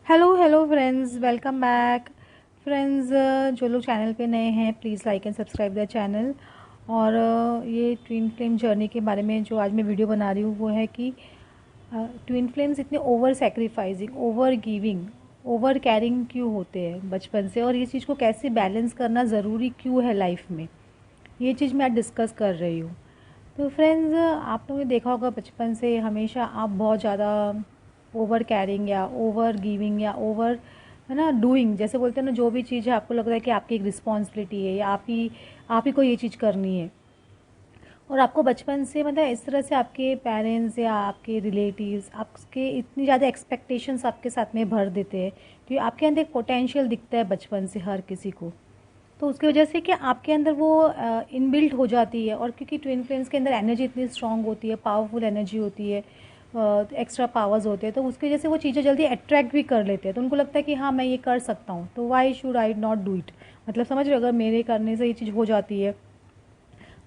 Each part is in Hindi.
Hello hello friends, welcome back. Friends, जो लोग चैनल पे नए हैं please like and subscribe the channel. और ये ट्विन फ्लेम जर्नी के बारे में जो आज मैं वीडियो बना रही हूँ वो है कि ट्विन फ्लेम्स इतने over sacrificing, over giving, over carrying क्यों होते हैं बचपन से, और ये चीज़ को कैसे बैलेंस करना ज़रूरी क्यों है लाइफ में, ये चीज़ मैं आज डिस्कस कर रही हूँ। तो फ्रेंड्स, आप लोगों ने देखा होगा बचपन से हमेशा आप बहुत ज़्यादा ओवर कैरिंग या ओवर गिविंग या ओवर, है ना, डूइंग, जैसे बोलते हैं ना, जो भी चीज़ है आपको लग रहा है कि आपकी एक रिस्पॉन्सिबिलिटी है या आप ही को ये चीज़ करनी है। और आपको बचपन से मतलब इस तरह से आपके पेरेंट्स या आपके रिलेटिव्स आपके इतनी ज़्यादा एक्सपेक्टेशंस आपके साथ में भर देते हैं कि आपके अंदर एक पोटेंशियल दिखता है बचपन से हर किसी को। तो उसकी वजह से कि आपके अंदर वो इनबिल्ट हो जाती है। और क्योंकि ट्विन फ्लेम्स के अंदर एनर्जी इतनी स्ट्रांग होती है, पावरफुल एनर्जी होती है, एक्स्ट्रा पावर्स होते हैं, तो उसकी वजह से वो चीज़ें जल्दी अट्रैक्ट भी कर लेते हैं। तो उनको लगता है कि हाँ, मैं ये कर सकता हूँ, तो why should I not do it. मतलब समझ रहे हो, अगर मेरे करने से ये चीज़ हो जाती है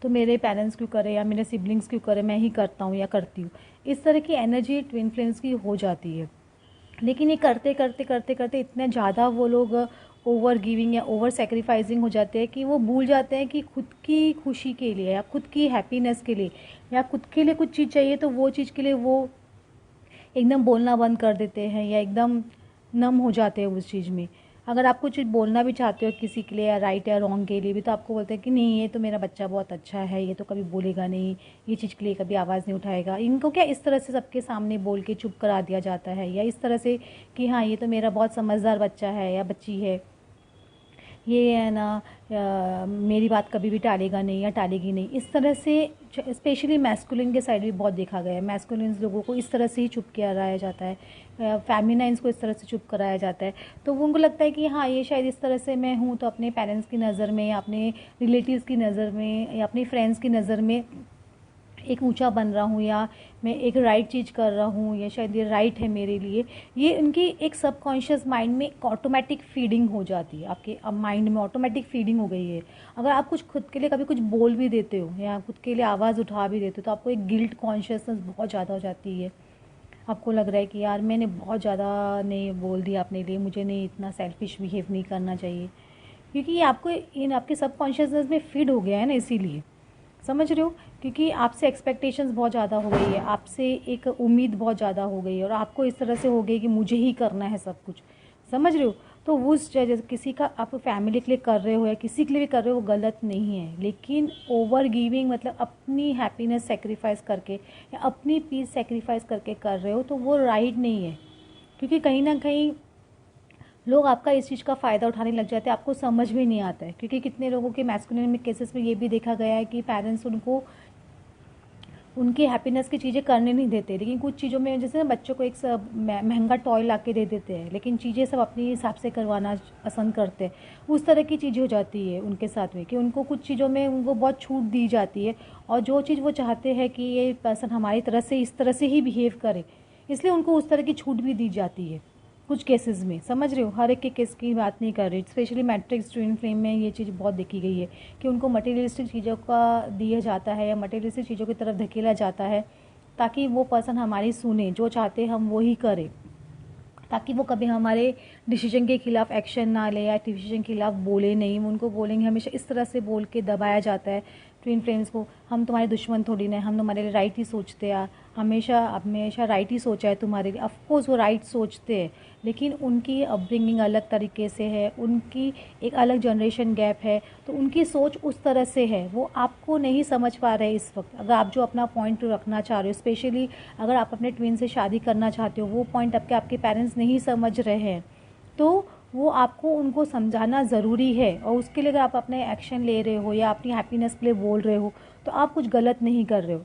तो मेरे पेरेंट्स क्यों करें या मेरे सिबलिंग्स क्यों करें, मैं ही करता हूँ या करती हूँ। इस तरह की एनर्जी ट्विन फ्लेम्स की हो जाती है। लेकिन ये करते करते करते करते इतने ज़्यादा वो लोग ओवर गिविंग या ओवर सेक्रीफाइसिंग हो जाते हैं कि वो भूल जाते हैं कि खुद की खुशी के लिए या खुद की हैप्पीनेस के लिए या खुद के लिए कुछ चीज़ चाहिए, तो वो चीज़ के लिए वो एकदम बोलना बंद कर देते हैं या एकदम नम हो जाते हैं उस चीज़ में। अगर आप कुछ बोलना भी चाहते हो किसी के लिए या राइट या रॉन्ग के लिए भी, तो आपको बोलते हैं कि नहीं, ये तो मेरा बच्चा बहुत अच्छा है, ये तो कभी बोलेगा नहीं, ये चीज़ के लिए कभी आवाज़ नहीं उठाएगा। इनको क्या इस तरह से सबके सामने बोल के चुप करा दिया जाता है, या इस तरह से कि हाँ, ये तो मेरा बहुत समझदार बच्चा है या बच्ची है, ये है ना, मेरी बात कभी भी टालेगा नहीं या टालेगी नहीं। इस तरह से स्पेशली मैस्कुलिन के साइड भी बहुत देखा गया है। मैस्कुलिन लोगों को इस तरह से ही चुप कराया जाता है, फेमिनाइंस को इस तरह से चुप कराया जाता है। तो वो उनको लगता है कि हाँ, ये शायद इस तरह से मैं हूँ, तो अपने पेरेंट्स की नज़र में या अपने रिलेटिव्स की नज़र में या अपने फ्रेंड्स की नज़र में एक ऊंचा बन रहा हूँ, या मैं एक राइट चीज़ कर रहा हूँ, या शायद ये राइट है मेरे लिए। ये उनकी एक सबकॉन्शियस माइंड में एक ऑटोमेटिक फीडिंग हो जाती है, आपके अब माइंड में ऑटोमेटिक फीडिंग हो गई है। अगर आप कुछ खुद के लिए कभी कुछ बोल भी देते हो या खुद के लिए आवाज़ उठा भी देते हो, तो आपको एक गिल्ट कॉन्शियसनेस बहुत ज़्यादा हो जाती है। आपको लग रहा है कि यार, मैंने बहुत ज़्यादा नहीं बोल दिया अपने लिए, मुझे नहीं इतना सेल्फिश बिहेव नहीं करना चाहिए, क्योंकि ये आपको इन आपके सबकॉन्शियसनेस में फीड हो गया है ना, इसीलिए। समझ रहे हो, क्योंकि आपसे एक्सपेक्टेशंस बहुत ज़्यादा हो गई है, आपसे एक उम्मीद बहुत ज़्यादा हो गई है, और आपको इस तरह से हो गई कि मुझे ही करना है सब कुछ। समझ रहे हो। तो उस जैसे किसी का आप फैमिली के लिए कर रहे हो या किसी के लिए भी कर रहे हो, वो गलत नहीं है। लेकिन ओवर गिविंग मतलब अपनी हैप्पीनेस सेक्रीफाइस करके या अपनी पीस सेक्रीफाइस करके कर रहे हो, तो वो राइट नहीं है। क्योंकि कहीं ना कहीं लोग आपका इस चीज़ का फ़ायदा उठाने लग जाते हैं, आपको समझ भी नहीं आता है। क्योंकि कितने लोगों के मैस्कुलिन में केसेस में ये भी देखा गया है कि पेरेंट्स उनको उनकी हैप्पीनेस की चीज़ें करने नहीं देते, लेकिन कुछ चीज़ों में जैसे ना बच्चों को एक सब महंगा टॉय ला के दे देते हैं, लेकिन चीज़ें सब अपने हिसाब से करवाना पसंद करते हैं। उस तरह की चीज़ें हो जाती है उनके साथ में कि उनको कुछ चीज़ों में उनको बहुत छूट दी जाती है, और जो चीज़ वो चाहते हैं कि ये पर्सन हमारी तरह से इस तरह से ही बिहेव करे, इसलिए उनको उस तरह की छूट भी दी जाती है कुछ केसेस में। समझ रहे हो, हर एक के केस की बात नहीं कर रही। स्पेशली मैट्रिक्स ट्विन फ्लेम में ये चीज़ बहुत देखी गई है कि उनको मटेरियलिस्टिक चीज़ों का दिया जाता है या मटेरियलिस्टिक चीज़ों की तरफ धकेला जाता है, ताकि वो पर्सन हमारी सुने, जो चाहते हैं हम वो ही करें, ताकि वो कभी हमारे डिसीजन के खिलाफ एक्शन ना ले या डिसीजन के खिलाफ बोले नहीं। वो उनको बोलेंगे हमेशा इस तरह से बोल के दबाया जाता है ट्विन फ्लेम्स को, हम तुम्हारे दुश्मन थोड़ी ना, हम तुम्हारे लिए राइट ही सोचते हैं, हमेशा हमेशा राइट ही सोचा है तुम्हारे लिए। ऑफकोर्स वो राइट सोचते हैं, लेकिन उनकी अपब्रिंगिंग अलग तरीके से है, उनकी एक अलग जनरेशन गैप है, तो उनकी सोच उस तरह से है, वो आपको नहीं समझ पा रहे इस वक्त। अगर आप जो अपना पॉइंट रखना चाह रहे हो, स्पेशली अगर आप अपने ट्विन से शादी करना चाहते हो, वो पॉइंट आपके पेरेंट्स नहीं समझ रहे हैं, तो वो आपको उनको समझाना ज़रूरी है। और उसके लिए अगर आप अपने एक्शन ले रहे हो या अपनी हैप्पीनेस के लिए बोल रहे हो, तो आप कुछ गलत नहीं कर रहे हो।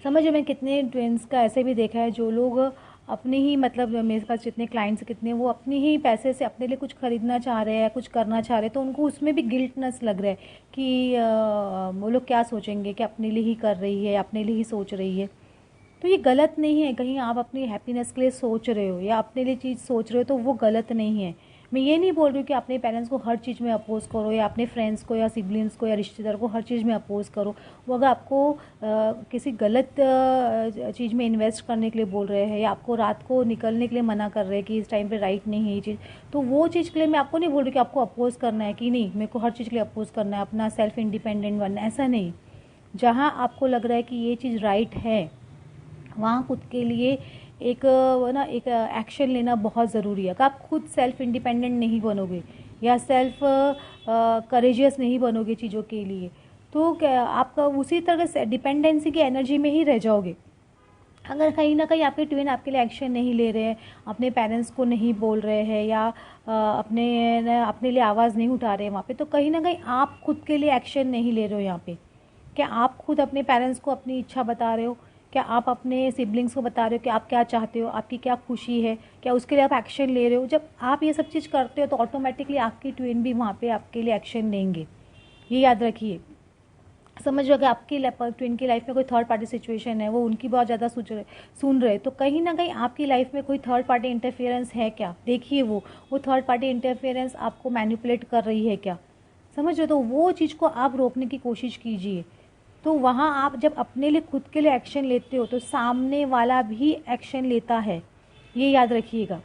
समझिए, मैं कितने ट्विंस का ऐसे भी देखा है जो लोग अपने ही, मतलब मेरे पास जितने क्लाइंट्स कितने, वो अपने ही पैसे से अपने लिए कुछ खरीदना चाह रहे हैं, कुछ करना चाह रहे हैं, तो उनको उसमें भी गिल्टनेस लग रहा है कि वो लोग क्या सोचेंगे कि अपने लिए ही कर रही है, अपने लिए ही सोच रही है। तो ये गलत नहीं है, कहीं आप अपनी हैप्पीनेस के लिए सोच रहे हो या अपने लिए चीज़ सोच रहे हो तो वो गलत नहीं है। मैं ये नहीं बोल रही हूँ कि अपने पेरेंट्स को हर चीज़ में अपोज़ करो या अपने फ्रेंड्स को या सिबलिंग्स को या रिश्तेदार को हर चीज़ में अपोज़ करो। वो अगर आपको किसी गलत चीज़ में इन्वेस्ट करने के लिए बोल रहे हैं या आपको रात को निकलने के लिए मना कर रहे हैं कि इस टाइम पे राइट नहीं है ये चीज़, तो वो चीज़ के लिए मैं आपको नहीं बोल रही कि आपको अपोज़ करना है कि नहीं मेरे को हर चीज़ के लिए अपोज़ करना है, अपना सेल्फ इंडिपेंडेंट बनना है, ऐसा नहीं। जहाँ आपको लग रहा है कि ये चीज़ राइट है वहाँ खुद के लिए एक एक एक्शन लेना बहुत ज़रूरी है। अगर आप खुद सेल्फ इंडिपेंडेंट नहीं बनोगे या सेल्फ करेजियस नहीं बनोगे चीज़ों के लिए, तो क्या आपका उसी तरह से डिपेंडेंसी की एनर्जी में ही रह जाओगे। अगर कहीं ना कहीं आपके ट्विन आपके लिए एक्शन नहीं ले रहे हैं, अपने पेरेंट्स को नहीं बोल रहे हैं या अपने लिए आवाज़ नहीं उठा रहे हैं वहाँ पे, तो कहीं ना कहीं आप खुद के लिए एक्शन नहीं ले रहे हो यहाँ पे। क्या आप खुद अपने पेरेंट्स को अपनी इच्छा बता रहे हो? क्या आप अपने सिबलिंग्स को बता रहे हो कि आप क्या चाहते हो, आपकी क्या खुशी है? क्या उसके लिए आप एक्शन ले रहे हो? जब आप ये सब चीज़ करते हो तो ऑटोमेटिकली आपकी ट्विन भी वहाँ पे आपके लिए एक्शन लेंगे। ये याद रखिए। समझ लो अगर आपकी ट्विन की लाइफ में कोई थर्ड पार्टी सिचुएशन है, वो उनकी बहुत ज़्यादा सुन रहे, तो कहीं ना कहीं आपकी लाइफ में कोई थर्ड पार्टी इंटरफेरेंस है क्या? देखिए वो थर्ड पार्टी इंटरफेरेंस आपको मैनिपुलेट कर रही है क्या? समझ लो, तो वो चीज़ को आप रोकने की कोशिश कीजिए। तो वहाँ आप जब अपने लिए खुद के लिए एक्शन लेते हो तो सामने वाला भी एक्शन लेता है, ये याद रखिएगा।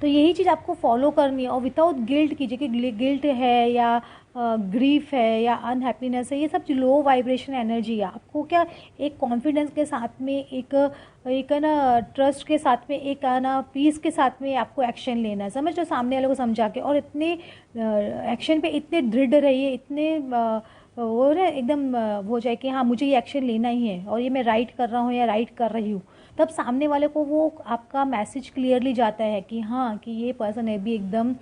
तो यही चीज़ आपको फॉलो करनी है और विदाउट गिल्ट कीजिए कि गिल्ट है या ग्रीफ है या अनहैप्पीनेस है, ये सब लो वाइब्रेशन एनर्जी है। आपको क्या एक कॉन्फिडेंस के साथ में एक ना ट्रस्ट के साथ में एक ना पीस के साथ में आपको एक्शन लेना है। समझ लो, सामने वाले को समझा के, और इतने एक्शन पे इतने दृढ़ रहिए, इतने वो ना एकदम हो जाए कि हाँ मुझे ये एक्शन लेना ही है और ये मैं राइट कर रहा हूँ या राइट कर रही हूँ। तब सामने वाले को वो आपका मैसेज क्लियरली जाता है कि हाँ कि ये पर्सन है भी एकदम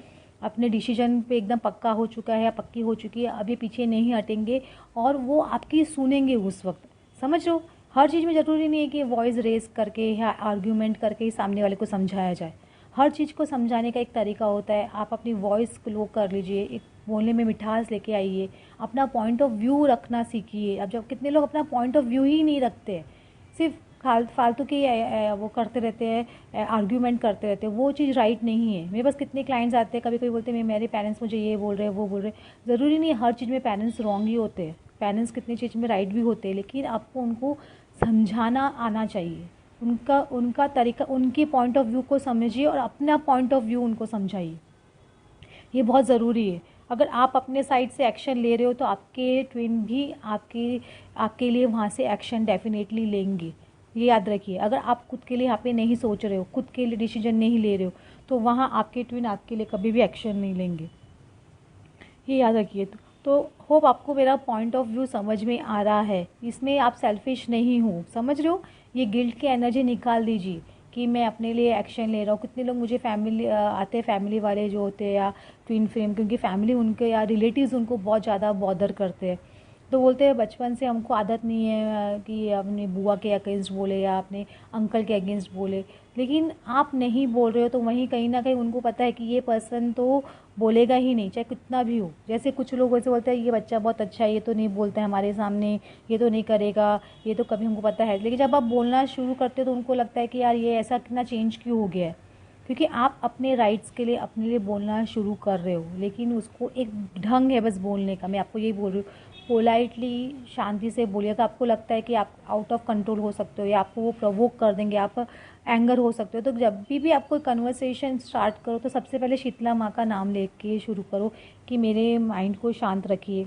अपने डिसीजन पे एकदम पक्का हो चुका है या पक्की हो चुकी है, अब ये पीछे नहीं हटेंगे और वो आपकी सुनेंगे उस वक्त। समझ लो, हर चीज़ में ज़रूरी नहीं है कि वॉइस रेस करके या आर्ग्यूमेंट करके ही सामने वाले को समझाया जाए। हर चीज़ को समझाने का एक तरीका होता है। आप अपनी वॉइस को लो कर लीजिए, एक बोलने में मिठास लेके आइए, अपना पॉइंट ऑफ व्यू रखना सीखिए। अब जब कितने लोग अपना पॉइंट ऑफ व्यू ही नहीं रखते, सिर्फ फालतू की वो करते रहते हैं, आर्ग्यूमेंट करते रहते हैं, वो चीज़ राइट नहीं है। मेरे पास कितने क्लाइंट्स आते हैं, कभी कभी बोलते हैं मेरे पेरेंट्स मुझे ये बोल रहे हैं वो बोल रहे हैं। ज़रूरी नहीं है हर चीज़ में पेरेंट्स रॉन्ग ही होते हैं, पेरेंट्स कितनी चीज़ में राइट भी होते हैं, लेकिन आपको उनको समझाना आना चाहिए। उनका तरीका, उनके पॉइंट ऑफ व्यू को समझिए और अपना पॉइंट ऑफ व्यू उनको समझाइए। ये बहुत ज़रूरी है। अगर आप अपने साइड से एक्शन ले रहे हो तो आपके ट्विन भी आपके लिए वहाँ से एक्शन डेफिनेटली लेंगे। ये याद रखिए। अगर आप खुद के लिए यहाँ पे नहीं सोच रहे हो, खुद के लिए डिसीजन नहीं ले रहे हो, तो वहाँ आपके ट्विन आपके लिए कभी भी एक्शन नहीं लेंगे। ये याद रखिए। तो होप आपको मेरा पॉइंट ऑफ व्यू समझ में आ रहा है। इसमें आप सेल्फिश नहीं हो, समझ रहे हो? ये गिल्ट की एनर्जी निकाल दीजिए कि मैं अपने लिए एक्शन ले रहा हूँ। कितने लोग मुझे फैमिली आते हैं, फैमिली वाले जो होते हैं या ट्विन फ्लेम, क्योंकि फैमिली उनके या रिलेटिव्स उनको बहुत ज़्यादा बॉदर करते हैं, तो बोलते हैं बचपन से हमको आदत नहीं है कि अपनी बुआ के अगेंस्ट बोले या अपने अंकल के अगेंस्ट बोले। लेकिन आप नहीं बोल रहे हो तो वहीं कहीं ना कहीं उनको पता है कि ये पर्सन तो बोलेगा ही नहीं, चाहे कितना भी हो। जैसे कुछ लोग वैसे बोलते हैं ये बच्चा बहुत अच्छा है, ये तो नहीं बोलता है हमारे सामने, ये तो नहीं करेगा, ये तो कभी हमको पता है। लेकिन जब आप बोलना शुरू करते हो तो उनको लगता है कि यार ये ऐसा कितना चेंज क्यों हो गया है, क्योंकि आप अपने राइट्स के लिए अपने लिए बोलना शुरू कर रहे हो। लेकिन उसको एक ढंग है बस बोलने का। मैं आपको यही बोल रही हूँ, पोलाइटली शांति से बोलिएगा। आपको लगता है कि आप आउट ऑफ कंट्रोल हो सकते हो या आपको वो प्रोवोक कर देंगे, आप एंगर हो सकते हो, तो जब भी आप कोई कन्वर्सेशन स्टार्ट करो तो सबसे पहले शीतला माँ का नाम लेके शुरू करो कि मेरे माइंड को शांत रखिए।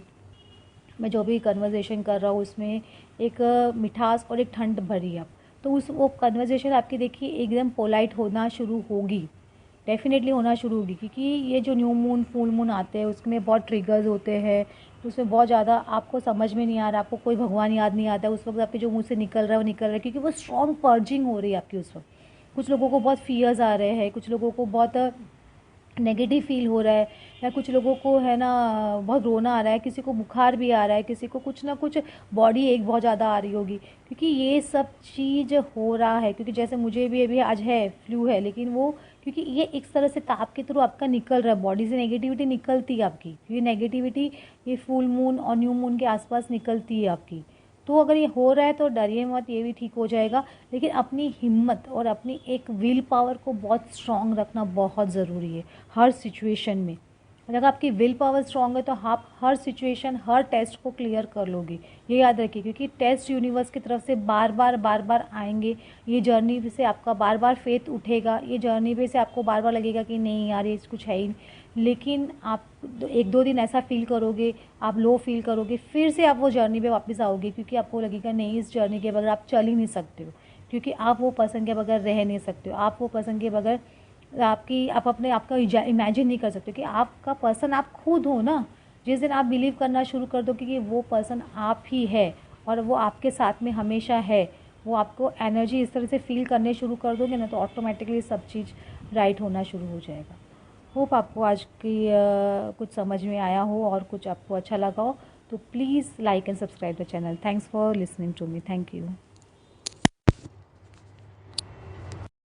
मैं जो भी कन्वर्सेशन कर रहा हूँ उसमें एक मिठास और एक ठंड भरी आप, तो वो कन्वर्सेशन आपकी देखिए एकदम पोलाइट होना शुरू होगी, डेफिनेटली होना शुरू होगी। क्योंकि ये जो न्यू मून फुल मून आते हैं उसमें बहुत ट्रिगर्स होते हैं, तो उसमें बहुत ज़्यादा आपको समझ में नहीं आ रहा, आपको कोई भगवान याद नहीं आता उस वक्त, आपके जो मुंह से निकल रहा है वो निकल रहा है, क्योंकि वो स्ट्रॉन्ग पर्जिंग हो रही है आपकी उस वक्त। कुछ लोगों को बहुत फियर्स आ रहे हैं, कुछ लोगों को बहुत नेगेटिव फील हो रहा है, या कुछ लोगों को है ना बहुत रोना आ रहा है, किसी को बुखार भी आ रहा है, किसी को कुछ ना कुछ बॉडी एक बहुत ज़्यादा आ रही होगी, क्योंकि ये सब चीज़ हो रहा है। क्योंकि जैसे मुझे भी अभी आज है, फ्लू है, लेकिन वो क्योंकि ये एक तरह से ताप के थ्रू आपका निकल रहा है, बॉडी से नेगेटिविटी निकलती है आपकी, क्योंकि नेगेटिविटी ये फुल मून और न्यू मून के आसपास निकलती है आपकी। तो अगर ये हो रहा है तो डरिए मत, ये भी ठीक हो जाएगा। लेकिन अपनी हिम्मत और अपनी एक विल पावर को बहुत स्ट्रांग रखना बहुत ज़रूरी है हर सिचुएशन में। अगर आपकी विल पावर स्ट्रांग है तो आप हर सिचुएशन, हर टेस्ट को क्लियर कर लोगे, ये याद रखिए। क्योंकि टेस्ट यूनिवर्स की तरफ से बार बार आएंगे। ये जर्नी पे से आपका बार बार फेथ उठेगा, ये जर्नी पे से आपको बार बार लगेगा कि नहीं यार ये कुछ है ही नहीं। लेकिन आप 1-2 दिन ऐसा फील करोगे, आप लो फील करोगे, फिर से आप वो जर्नी पे वापस आओगे। क्योंकि आपको लगेगा नहीं, इस जर्नी के बगैर आप चल ही नहीं सकते हो। क्योंकि आप वो पर्सन के बगैर रह नहीं सकते हो, आप वो पर्सन के बगैर आप अपने आप का इमेजिन नहीं कर सकते कि आपका पर्सन आप खुद हो ना। जिस दिन आप बिलीव करना शुरू कर दो कि वो पर्सन आप ही है और वो आपके साथ में हमेशा है, वो आपको एनर्जी इस तरह से फील करने शुरू कर दोगे ना, तो ऑटोमेटिकली सब चीज़ राइट होना शुरू हो जाएगा। होप आपको आज की कुछ समझ में आया हो और कुछ आपको अच्छा लगा हो। तो please like and subscribe the channel. Thanks for listening to me. Thank you.